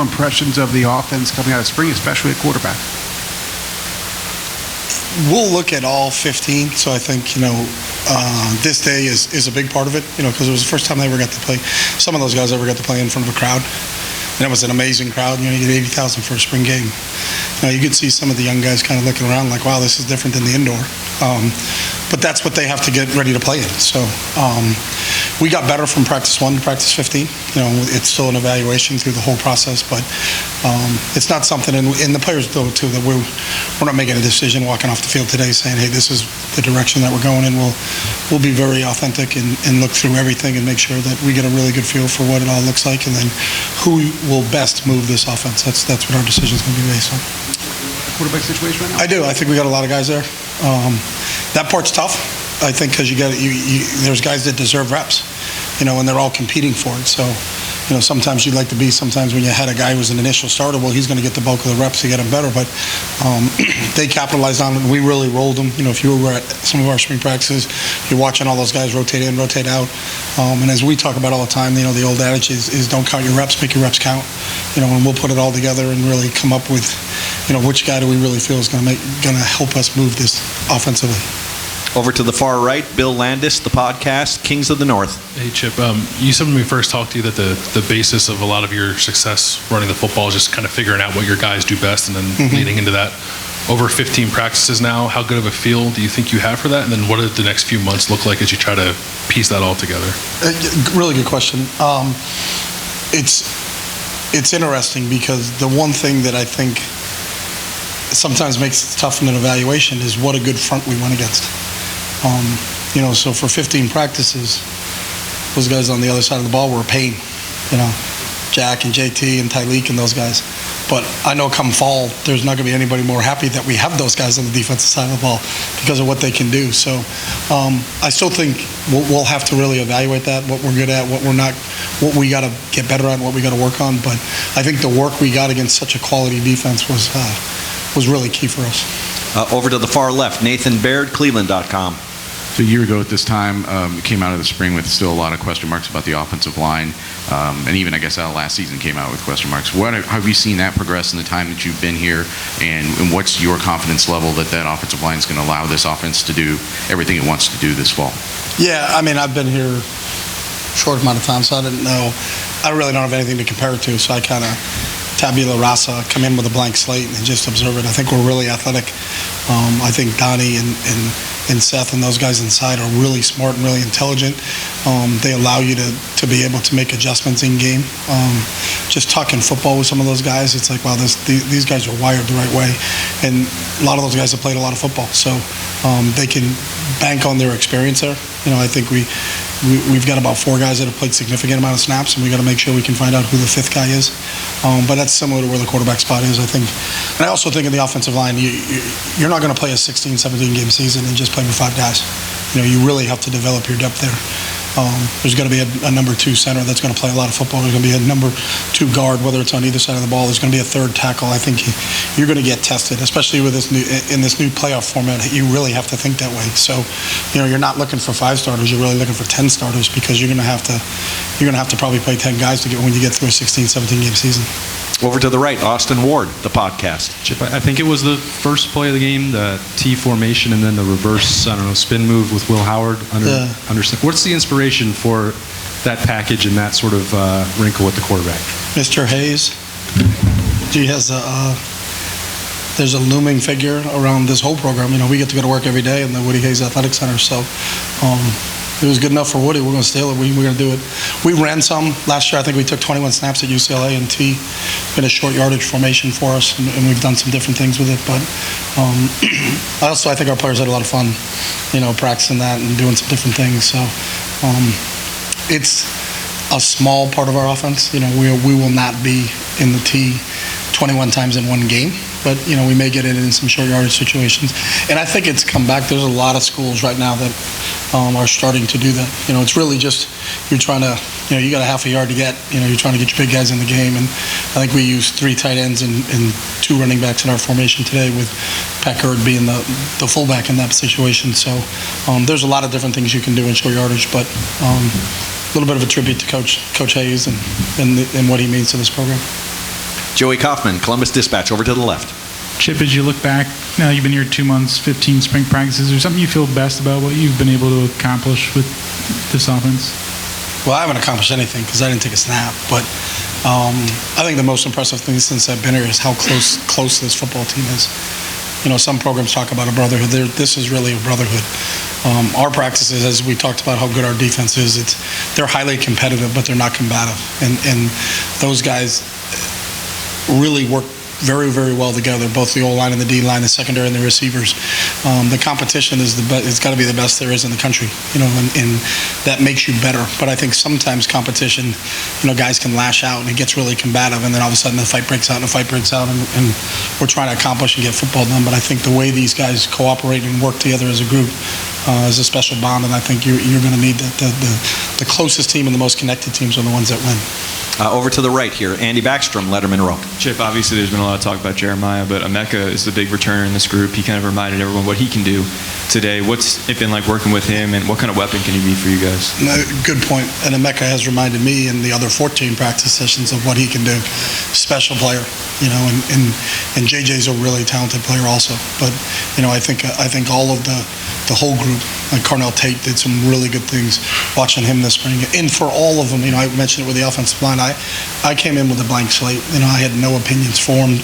initial impressions of the offense coming out of spring, especially at quarterback? We'll look at all 15, so I think, this day is a big part of it, because it was the first time they ever got to play. Some of those guys ever got to play in front of a crowd, and it was an amazing crowd. You get 80,000 for a spring game. You could see some of the young guys kind of looking around like, wow, this is different than the indoor. But that's what they have to get ready to play in. So we got better from practice 1 to practice 15. It's still an evaluation through the whole process, but it's not something, and the players know too, that we're not making a decision walking off the field today saying, hey, this is the direction that we're going in. We'll be very authentic and look through everything and make sure that we get a really good feel for what it all looks like, and then who will best move this offense. That's what our decision is going to be based on. Quarterback situation right now? I do. I think we got a lot of guys there. That part's tough, I think, because there's guys that deserve reps, and they're all competing for it. So, sometimes you'd like to be, sometimes when you had a guy who's an initial starter, well, he's going to get the bulk of the reps to get him better. But they capitalized on it, and we really rolled them. If you were at some of our spring practices, you're watching all those guys rotate in, rotate out. And as we talk about all the time, the old adage is don't count your reps, make your reps count. And we'll put it all together and really come up with, which guy do we really feel is going to help us move this offensively. Over to the far right, Bill Landis, the podcast, Kings of the North. Hey, Chip. You said when we first talked to you that the basis of a lot of your success running the football is just kind of figuring out what your guys do best and then leading into that. Over 15 practices now, how good of a feel do you think you have for that? And then what do the next few months look like as you try to piece that all together? Really good question. It's interesting because the one thing that I think sometimes makes it tough in an evaluation is what a good front we went against. So for 15 practices, those guys on the other side of the ball were a pain. Jack and JT and Tyleek and those guys. But I know come fall, there's not going to be anybody more happy that we have those guys on the defensive side of the ball because of what they can do. So I still think we'll have to really evaluate that, what we're good at, what we're not, what we got to get better at, what we got to work on. But I think the work we got against such a quality defense was really key for us. Over to the far left, Nathan Baird, Cleveland.com. So a year ago at this time, you came out of the spring with still a lot of question marks about the offensive line, and even, I guess, last season came out with question marks. How have you seen that progress in the time that you've been here, and what's your confidence level that offensive line is going to allow this offense to do everything it wants to do this fall? Yeah, I've been here a short amount of time, so I really don't have anything to compare it to, so I kind of tabula rasa, come in with a blank slate and just observe it. I think we're really athletic. I think Donnie and Seth and those guys inside are really smart and really intelligent. They allow you to be able to make adjustments in game. Just talking football with some of those guys, it's like, wow, these guys are wired the right way. And a lot of those guys have played a lot of football, so they can bank on their experience there. I think we've got about 4 guys that have played significant amount of snaps, and we got to make sure we can find out who the 5th guy is. But that's similar to where the quarterback spot is, I think. And I also think in the offensive line, you're not going to play a 16, 17 game season and just play with 5 guys. You really have to develop your depth there. There's going to be a number 2 center that's going to play a lot of football. There's going to be a number 2 guard, whether it's on either side of the ball. There's going to be a 3rd tackle. I think you're going to get tested, especially with in this new playoff format. You really have to think that way. So, you're not looking for 5 starters. You're really looking for 10 starters because you're going to have to probably play 10 guys when you get through a 16, 17 game season. Over to the right, Austin Ward, the podcast. Chip, I think it was the first play of the game, the T formation, and then the reverse, spin move with Will Howard under. What's the inspiration for that package and that sort of wrinkle with the quarterback? Mr. Hayes, he has there's a looming figure around this whole program. We get to go to work every day in the Woody Hayes Athletic Center, so it was good enough for Woody. We're going to steal it. We're going to do it. We ran some last year. I think we took 21 snaps at UCLA, and T been a short yardage formation for us, and we've done some different things with it. But I think our players had a lot of fun, practicing that and doing some different things. So it's a small part of our offense. We will not be in the T 21 times in one game, but we may get it in some short yardage situations. And I think it's come back. There's a lot of schools right now that are starting to do that. It's really just you're trying to, you got a half a yard to get. You're trying to get your big guys in the game. And I think we used 3 tight ends and 2 running backs in our formation today, with Packard being the fullback in that situation. So there's a lot of different things you can do in short yardage, but a little bit of a tribute to Coach Hayes and what he means to this program. Joey Kaufman, Columbus Dispatch, over to the left. Chip, as you look back, now you've been here 2 months, 15 spring practices, is there something you feel best about what you've been able to accomplish with this offense? Well, I haven't accomplished anything because I didn't take a snap, but I think the most impressive thing since I've been here is how close this football team is. You know, some programs talk about a brotherhood. This is really a brotherhood. Our practices, as we talked about how good our defense is, they're highly competitive, but they're not combative. And those guys really work very, very well together, both the O-line and the D-line, the secondary and the receivers. The competition is it's got to be the best there is in the country, you know, and that makes you better. But I think sometimes competition, you know, guys can lash out and it gets really combative, and then all of a sudden the fight breaks out and we're trying to accomplish and get football done. But I think the way these guys cooperate and work together as a group is a special bond, and I think you're going to need that. The closest team and the most connected teams are the ones that win. Over to the right here, Andy Backstrom, Letterman Row. Chip, obviously there's been a lot of talk about Jeremiah, but Emeka is the big returner in this group. He kind of reminded everyone what he can do today. What's it been like working with him, and what kind of weapon can he be for you guys? No, good point. And Emeka has reminded me in the other 14 practice sessions of what he can do. Special player, you know, and JJ's a really talented player also. But, you know, I think all of the whole group, like Carnell Tate did some really good things watching him this spring. And for all of them, you know, I mentioned it with the offensive line. I came in with a blank slate. You know, I had no opinions formed,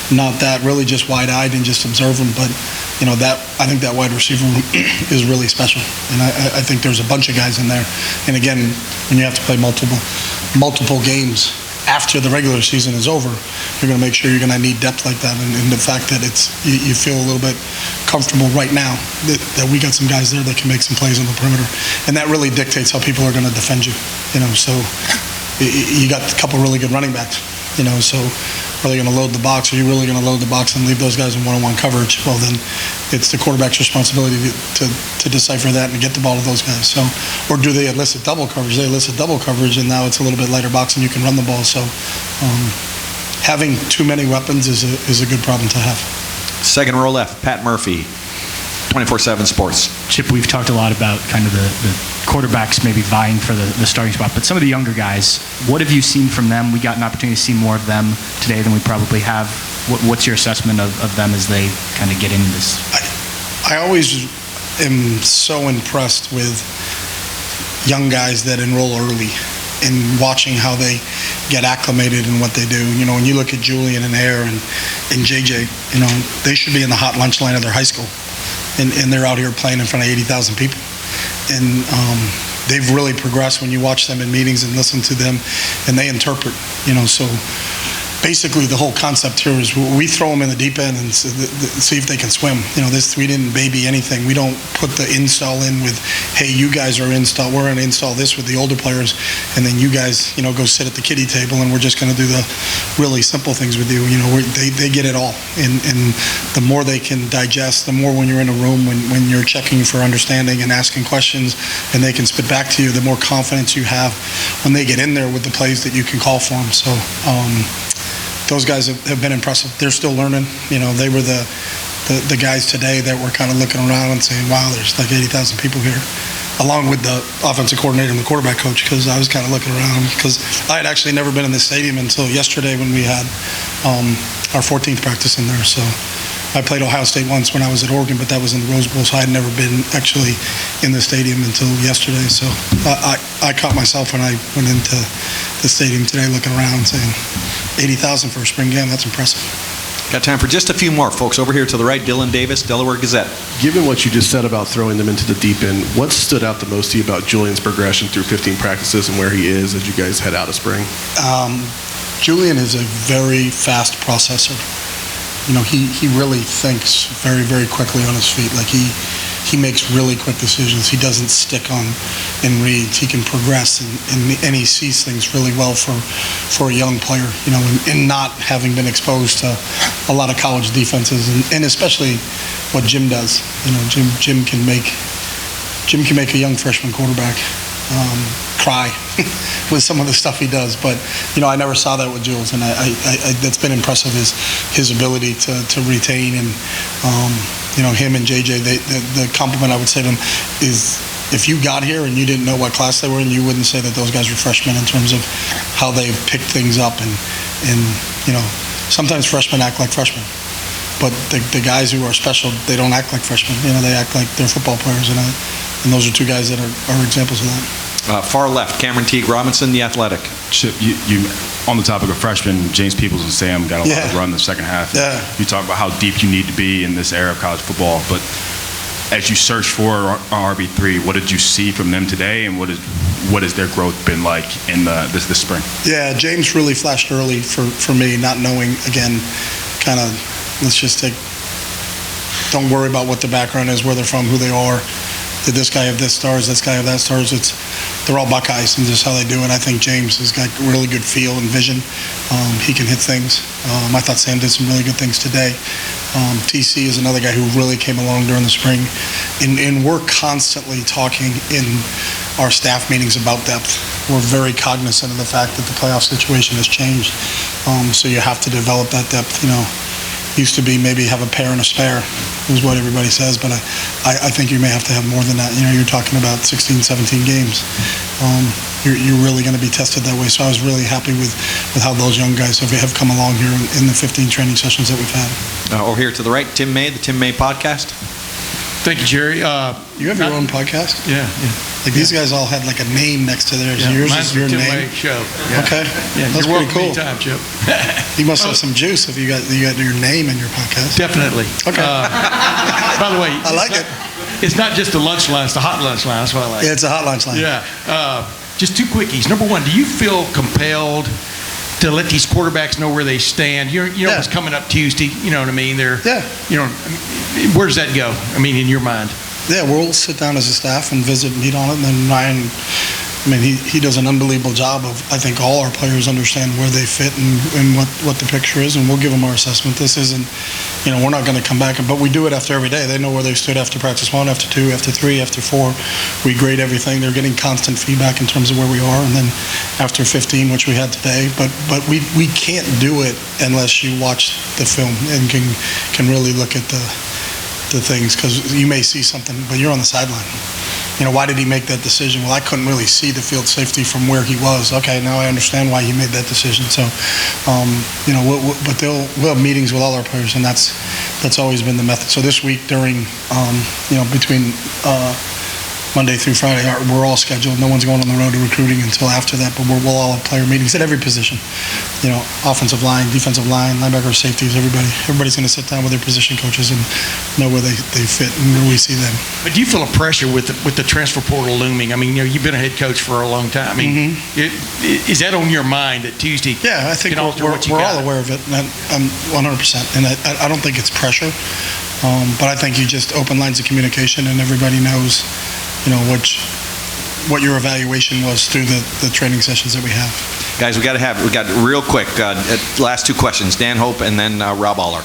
not that, really just wide-eyed and just observe them. But, you know, I think that wide receiver room is really special. And I think there's a bunch of guys in there. And again, when you have to play multiple games after the regular season is over, you're going to make sure you're going to need depth like that. And the fact that you feel a little bit comfortable right now that we got some guys there that can make some plays on the perimeter. And that really dictates how people are going to defend you. You know, so you got a couple really good running backs. You know, so are they going to load the box? Are you really going to load the box and leave those guys in one-on-one coverage? Well, then it's the quarterback's responsibility to decipher that and get the ball to those guys. So, or do they elicit double coverage? They elicit double coverage, and now it's a little bit lighter box and you can run the ball. So having too many weapons is a good problem to have. Second row left, Pat Murphy, 24/7 Sports. Chip, we've talked a lot about kind of the quarterbacks maybe vying for the starting spot, but some of the younger guys, what have you seen from them? We got an opportunity to see more of them today than we probably have. What's your assessment of them as they kind of get into this? I always am so impressed with young guys that enroll early and watching how they get acclimated in what they do. You know, when you look at Julian and Air and JJ, you know, they should be in the hot lunch line of their high school. And they're out here playing in front of 80,000 people. And they've really progressed when you watch them in meetings and listen to them, and they interpret, you know. So basically the whole concept here is we throw them in the deep end and see if they can swim. You know, we didn't baby anything. We don't put the install in with, hey, you guys are install, we're going to install this with the older players, and then you guys, you know, go sit at the kiddie table and we're just going to do the really simple things with you. You know, they get it all. And the more they can digest, the more when you're in a room, when you're checking for understanding and asking questions and they can spit back to you, the more confidence you have when they get in there with the plays that you can call for them. So, those guys have been impressive. They're still learning. You know, they were the guys today that were kind of looking around and saying, wow, there's like 80,000 people here, along with the offensive coordinator and the quarterback coach, because I was kind of looking around because I had actually never been in this stadium until yesterday when we had our 14th practice in there. So I played Ohio State once when I was at Oregon, but that was in the Rose Bowl, so I had never been actually in the stadium until yesterday. So I caught myself when I went into the stadium today looking around saying 80,000 for a spring game, that's impressive. Got time for just a few more. Folks, over here to the right, Dylan Davis, Delaware Gazette. Given what you just said about throwing them into the deep end, what stood out the most to you about Julian's progression through 15 practices and where he is as you guys head out of spring? Julian is a very fast processor. You know, he really thinks very, very quickly on his feet. Like he makes really quick decisions. He doesn't stick on in reads. He can progress and he sees things really well for a young player, you know, and not having been exposed to a lot of college defenses and especially what Jim does. You know, Jim can make a young freshman quarterback cry with some of the stuff he does. But, you know, I never saw that with Jules, and I that's been impressive, his ability to retain. And, you know, him and JJ, the compliment I would say to them is if you got here and you didn't know what class they were in, you wouldn't say that those guys were freshmen in terms of how they picked things up. And sometimes freshmen act like freshmen. But the guys who are special, they don't act like freshmen. They act like they're football players, and those are two guys that are examples of that. Far left, Cameron Teague Robinson, The Athletic. Chip, you on the topic of freshmen, James Peoples and Sam got a lot of run in the second half. Yeah. You talk about how deep you need to be in this era of college football, but as you search for RB3, what did you see from them today, and what has their growth been like in this spring? Yeah, James really flashed early for me, not knowing, again, kind of, don't worry about what the background is, where they're from, who they are. Did this guy have this stars, this guy have that stars? They're all Buckeyes, and just how they do it. I think James has got really good feel and vision. He can hit things. I thought Sam did some really good things today. TC is another guy who really came along during the spring. And we're constantly talking in our staff meetings about depth. We're very cognizant of the fact that the playoff situation has changed. So you have to develop that depth. Used to be maybe have a pair and a spare, is what everybody says, but I think you may have to have more than that. You're talking about 16, 17 games. You're really going to be tested that way. So I was really happy with how those young guys have come along here in the 15 training sessions that we've had. Over here to the right, Tim May, the Tim May Podcast. Thank you, Jerry. You have your own podcast? Yeah. These guys all had like a name next to theirs. Yours mine's is your the Tim name. May Show. Yeah. Okay. Yeah, That's you're pretty welcome cool. anytime, Chip. You must have some juice if you got your name in your podcast. Definitely. Okay. By the way, I like it. It's not just a lunch line; it's a hot lunch line. That's what I like. Yeah, it's a hot lunch line. Yeah. Just two quickies. Number one, do you feel compelled to let these quarterbacks know where they stand? You know what's coming up Tuesday. You know what I mean? Where does that go? I mean, in your mind? Yeah, we'll sit down as a staff and visit and meet on it. And then Ryan, he does an unbelievable job of, I think, all our players understand where they fit and what the picture is, and we'll give them our assessment. This isn't, we're not going to come back, but we do it after every day. They know where they stood after practice 1, after 2, after 3, after 4. We grade everything. They're getting constant feedback in terms of where we are, and then after 15, which we had today. But we can't do it unless you watch the film and can really look at the things, because you may see something, but you're on the sideline. Why did he make that decision? Well, I couldn't really see the field safety from where he was. Okay, now I understand why he made that decision. So, we'll have meetings with all our players, and that's always been the method. So this week during, between Monday through Friday, we're all scheduled. No one's going on the road to recruiting until after that, but we'll all have player meetings at every position. Offensive line, defensive line, linebackers, safeties, everybody's going to sit down with their position coaches and know where they fit and where we see them. But do you feel a pressure with the transfer portal looming? I mean, you've been a head coach for a long time. I mean, is that on your mind that Tuesday? Yeah, I think we're all aware of it. And I'm 100%. And I don't think it's pressure, but I think you just open lines of communication and everybody knows, what your evaluation was through the training sessions that we have. Guys, we got real quick, last two questions. Dan Hope and then Rob Aller.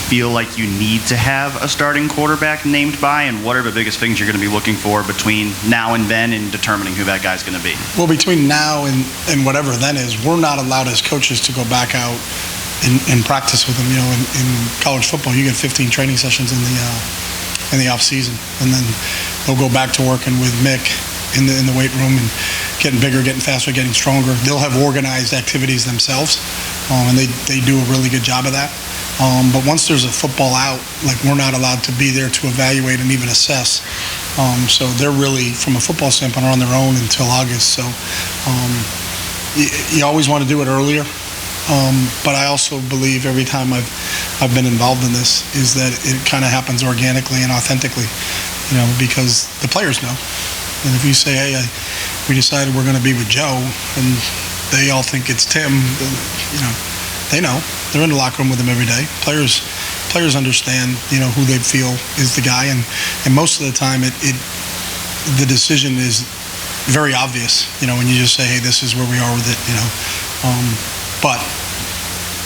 Feel like you need to have a starting quarterback named by, and what are the biggest things you're going to be looking for between now and then in determining who that guy's going to be? Well, between now and whatever then is, we're not allowed as coaches to go back out and practice with them. In college football, you get 15 training sessions in the off season, and then they'll go back to working with Mick in the weight room and getting bigger, getting faster, getting stronger. They'll have organized activities themselves, and they do a really good job of that. But once there's a football out, we're not allowed to be there to evaluate and even assess. So they're really, from a football standpoint, are on their own until August. So you always want to do it earlier. But I also believe every time I've been involved in this is that it kind of happens organically and authentically, because the players know. And if you say, hey, we decided we're going to be with Joe, and they all think it's Tim, then, they know. They're in the locker room with him every day. Players understand, who they feel is the guy, and most of the time the decision is very obvious, when you just say, hey, this is where we are with it, but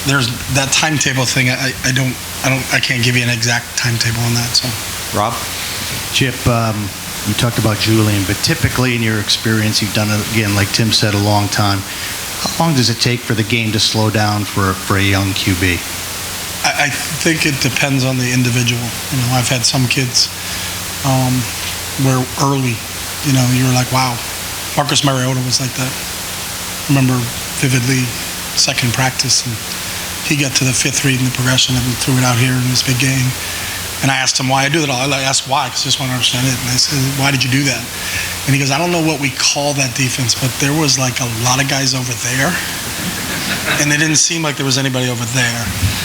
there's that timetable thing. I can't give you an exact timetable on that. So, Rob, Chip, you talked about Julian, but typically in your experience, you've done it again, like Tim said, a long time. How long does it take for the game to slow down for a young QB? I think it depends on the individual. I've had some kids where early, you're like, wow. Marcus Mariota was like that. I remember vividly second practice, and he got to the fifth read in the progression and threw it out here in this big game. And I asked him why I do that. I asked why, because I just want to understand it. And I said, why did you do that? And he goes, I don't know what we call that defense, but there was like a lot of guys over there, and it didn't seem like there was anybody over there.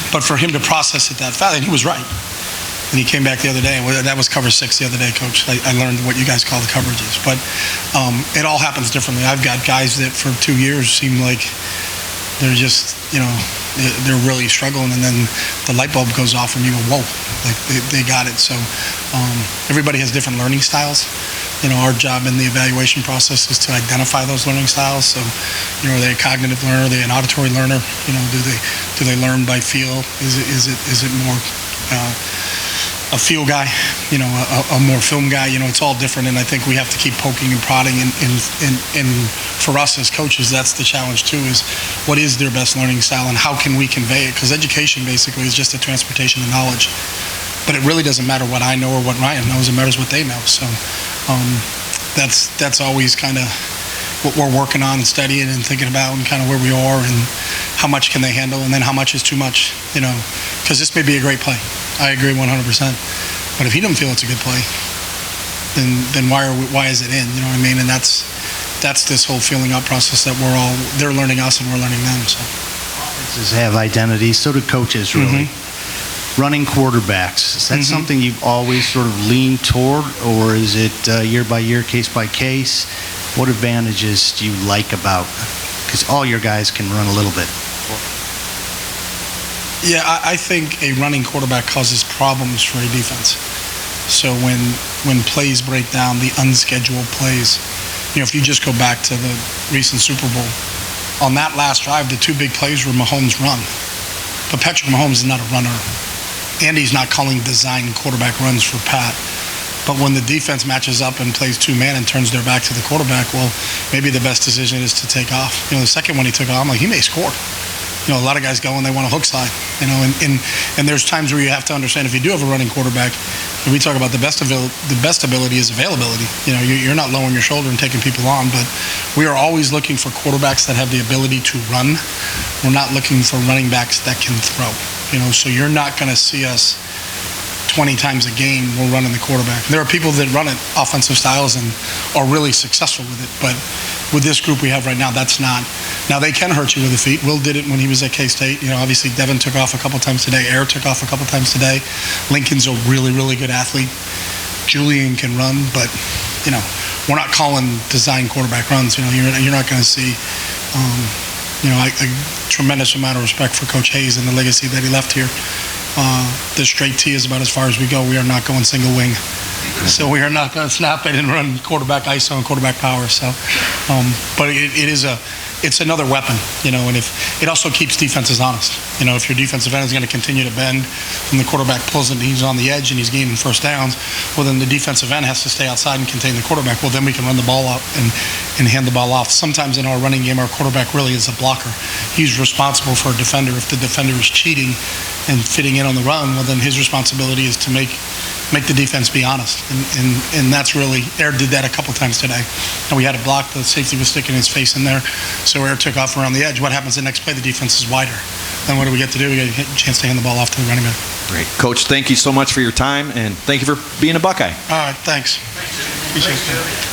But for him to process it that fast, and he was right. And he came back the other day, and that was cover 6 the other day, Coach. I learned what you guys call the coverages. But it all happens differently. I've got guys that for 2 years seem like they're just, they're really struggling, and then the light bulb goes off and you go, whoa, like they got it. So everybody has different learning styles. Our job in the evaluation process is to identify those learning styles. So, are they a cognitive learner? Are they an auditory learner? Do they learn by feel? Is it more a feel guy? A more film guy? It's all different, and I think we have to keep poking and prodding. And for us as coaches, that's the challenge too: is what is their best learning style, and how can we convey it? Because education basically is just a transportation of knowledge. But it really doesn't matter what I know or what Ryan knows. It matters what they know. So that's always kind of what we're working on and studying and thinking about, and kind of where we are and how much can they handle, and then how much is too much. Because this may be a great play. I agree 100%. But if he doesn't feel it's a good play, then why is it in? You know what I mean? And that's this whole feeling out process that they're learning us and we're learning them. So offenses have identities. So do coaches, really. Mm-hmm. Running quarterbacks, is that something you've always sort of leaned toward, or is it year by year, case by case? What advantages do you like about? Because all your guys can run a little bit. Yeah, I think a running quarterback causes problems for a defense. So when plays break down, the unscheduled plays, if you just go back to the recent Super Bowl, on that last drive, the 2 big plays were Mahomes' run. But Patrick Mahomes is not a runner. Andy's not calling design quarterback runs for Pat. But when the defense matches up and plays 2-man and turns their back to the quarterback, well, maybe the best decision is to take off. The second one he took off, I'm like, he may score. A lot of guys go and they want a hook slide. And there's times where you have to understand, if you do have a running quarterback, and we talk about the best ability is availability. You're not lowering your shoulder and taking people on, but we are always looking for quarterbacks that have the ability to run. We're not looking for running backs that can throw. So you're not going to see us 20 times a game we're running the quarterback. There are people that run it offensive styles and are really successful with it, but with this group we have right now, that's not. Now they can hurt you with the feet. Will did it when he was at K-State. Obviously Devin took off a couple times today. Air took off a couple times today. Lincoln's a really, really good athlete. Julian can run, but we're not calling design quarterback runs. You're not going to see a tremendous amount of respect for Coach Hayes and the legacy that he left here. The straight T is about as far as we go. We are not going single wing. So we are not going to snap it and run quarterback ISO and quarterback power. So, but it's another weapon, and if it also keeps defenses honest. If your defensive end is going to continue to bend and the quarterback pulls it and he's on the edge and he's gaining first downs, well, then the defensive end has to stay outside and contain the quarterback. Well, then we can run the ball up and hand the ball off. Sometimes in our running game, our quarterback really is a blocker. He's responsible for a defender. If the defender is cheating and fitting in on the run, well, then his responsibility is to make the defense be honest. And that's really, Air did that a couple times today. And we had a block, the safety was sticking his face in there, so Air took off around the edge. What happens the next play? The defense is wider. Then what do we get to do? We get a chance to hand the ball off to the running back. Great. Coach, thank you so much for your time, and thank you for being a Buckeye. All right, thanks. Appreciate it.